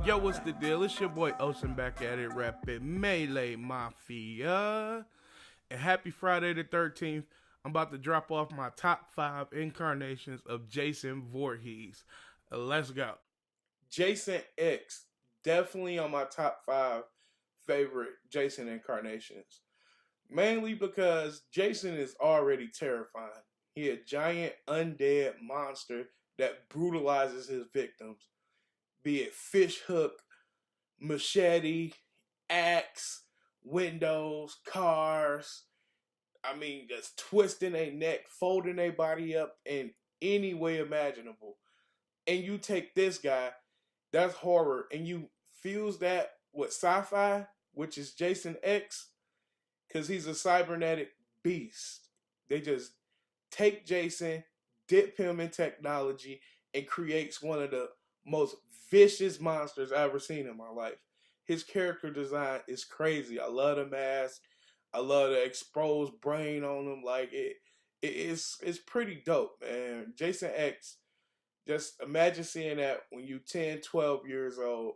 Yo, what's the deal? It's your boy Ocean back at it, rapping Melee Mafia. And happy Friday the 13th. I'm about to drop off my top 5 incarnations of Jason Voorhees. Let's go. Jason X, definitely on my top 5 favorite Jason incarnations. Mainly because Jason is already terrifying. He a giant undead monster that brutalizes his victims, be it fish hook, machete, axe, windows, cars. I mean, just twisting their neck, folding their body up in any way imaginable. And you take this guy, that's horror, and you fuse that with sci-fi, which is Jason X, because he's a cybernetic beast. They just take Jason, dip him in technology, and creates one of the most vicious monsters I've ever seen in my life. His character design is crazy. I love the mask. I love the exposed brain on him. Like it's pretty dope, man. Jason X, just imagine seeing that when you 10, 12 years old,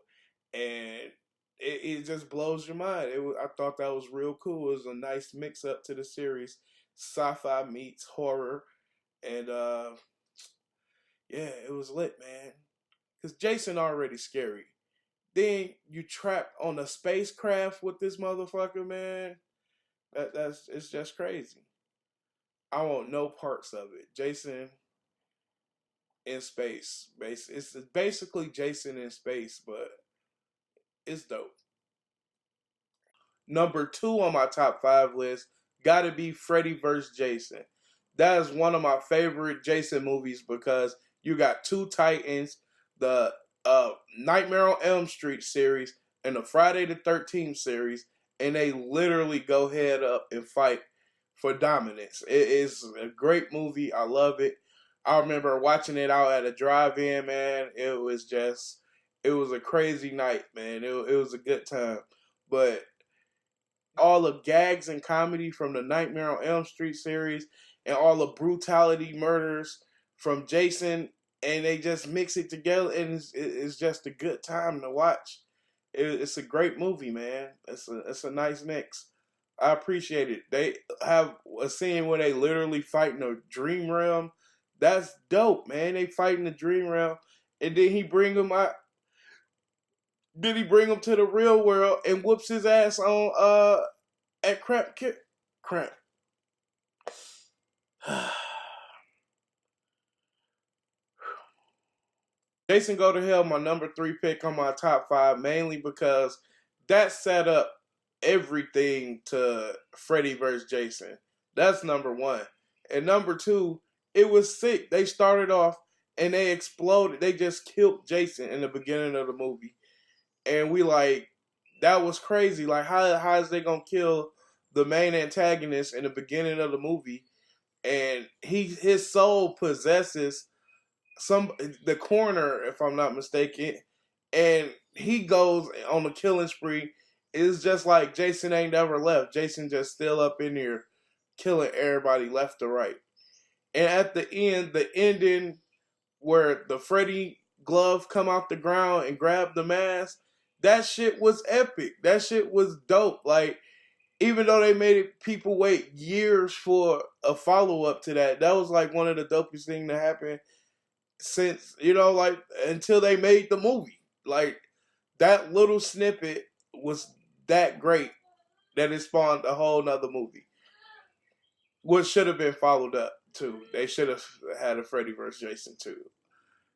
and it just blows your mind. I thought that was real cool. It was a nice mix up to the series. Sci-fi meets horror, and yeah, it was lit, man. Cause Jason already scary. Then you trapped on a spacecraft with this motherfucker, man. It's just crazy. I want no parts of it. Jason in space. It's basically Jason in space, but it's dope. Number 2 on my top 5 list gotta be Freddy vs. Jason. That is one of my favorite Jason movies because you got two titans, the Nightmare on Elm Street series and the Friday the 13th series, and they literally go head up and fight for dominance. It is a great movie. I love it. I remember watching it out at a drive-in, man. It was a crazy night, man. It was a good time. But all the gags and comedy from the Nightmare on Elm Street series and all the brutality murders from Jason, and they just mix it together, and it's just a good time to watch. It's a great movie, man. It's a nice mix. I appreciate it. They have a scene where they literally fight in a dream realm. That's dope, man. They fight in the dream realm, and then he bring him out. Then he bring him to the real world and whoops his ass on at Cramp. Jason Go to Hell, my number 3 pick on my top 5, mainly because that set up everything to Freddy vs. Jason. That's number 1. And number 2, it was sick. They started off and they exploded. They just killed Jason in the beginning of the movie. And we like, that was crazy. Like, how is they gonna kill the main antagonist in the beginning of the movie? And his soul possesses the coroner, if I'm not mistaken, and he goes on a killing spree. It's just like Jason ain't never left. Jason just still up in here killing everybody left to right. And at the end, the ending where the Freddy glove come out the ground and grab the mask, that shit was epic. That shit was dope. Like, even though they made people wait years for a follow up to that, that was like one of the dopest things to happen since, like until they made the movie. Like, that little snippet was that great that it spawned a whole nother movie, which should have been followed up too. They should have had a Freddy vs. Jason too.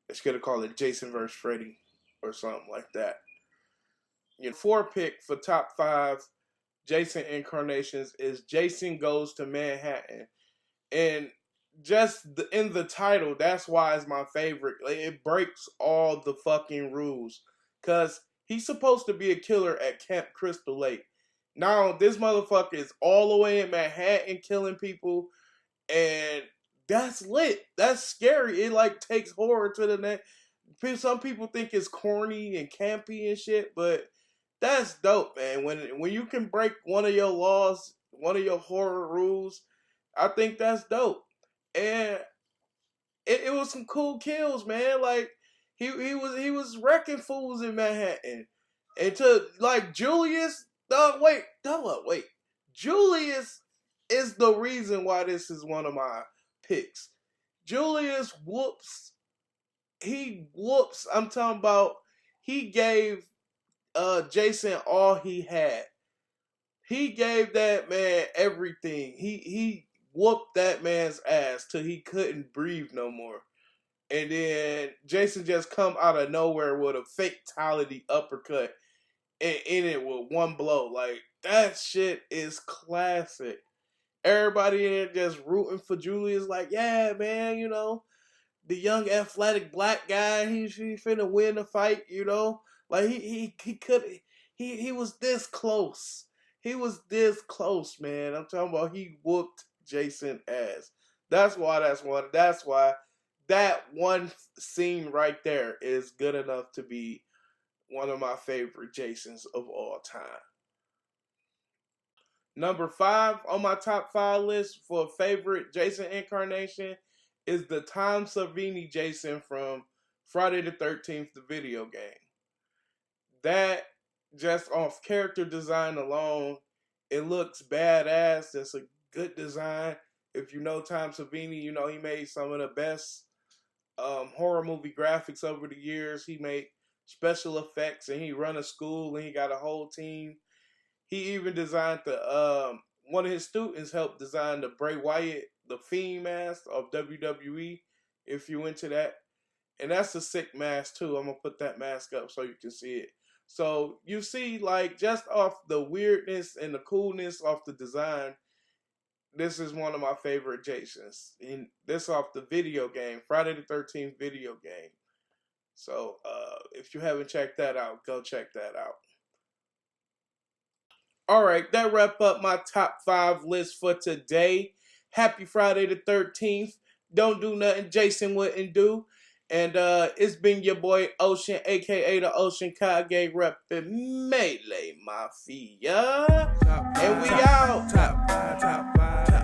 They should have called it Jason vs. Freddy or something like that. 4 pick for top 5 Jason incarnations is Jason Goes to Manhattan. And just in the title, that's why it's my favorite. Like, it breaks all the fucking rules. Because he's supposed to be a killer at Camp Crystal Lake. Now, this motherfucker is all the way in Manhattan killing people. And that's lit. That's scary. It, like, takes horror to the next. Some people think it's corny and campy and shit, but that's dope, man. When you can break one of your laws, one of your horror rules, I think that's dope. And it was some cool kills, man. Like, He was wrecking fools in Manhattan. And to like Julius, wait. Julius is the reason why this is one of my picks. Julius whoops. He whoops. I'm talking about he gave Jason all he had. He gave that man everything. He whooped that man's ass till he couldn't breathe no more. And then Jason just come out of nowhere with a fatality uppercut and in it with one blow. Like, that shit is classic. Everybody in there just rooting for Julius, like, yeah, man, you know, the young athletic black guy, he finna win the fight, you know? Like, he could, he was this close. He was this close, man. I'm talking about he whooped Jason ass. That's why that one scene right there is good enough to be one of my favorite Jasons of all time. Number 5 on my top 5 list for favorite Jason incarnation is the Tom Savini Jason from Friday the 13th, the video game. That, just off character design alone, it looks badass. It's a good design. If you know Tom Savini, you know he made some of the best horror movie graphics over the years. He made special effects, and he run a school, and he got a whole team. He even designed one of his students helped design the Bray Wyatt, the Fiend mask of WWE, if you into that. And that's a sick mask too. I'm going to put that mask up so you can see it. So you see, like, just off the weirdness and the coolness off the design, this is one of my favorite Jasons. And this off the video game, Friday the 13th video game. So if you haven't checked that out, go check that out. Alright, that wrap up my top 5 list for today. Happy Friday the 13th. Don't do nothing Jason wouldn't do. And it's been your boy Ocean, aka the Ocean Kage, reppin' Melee Mafia. And we out. Top 5.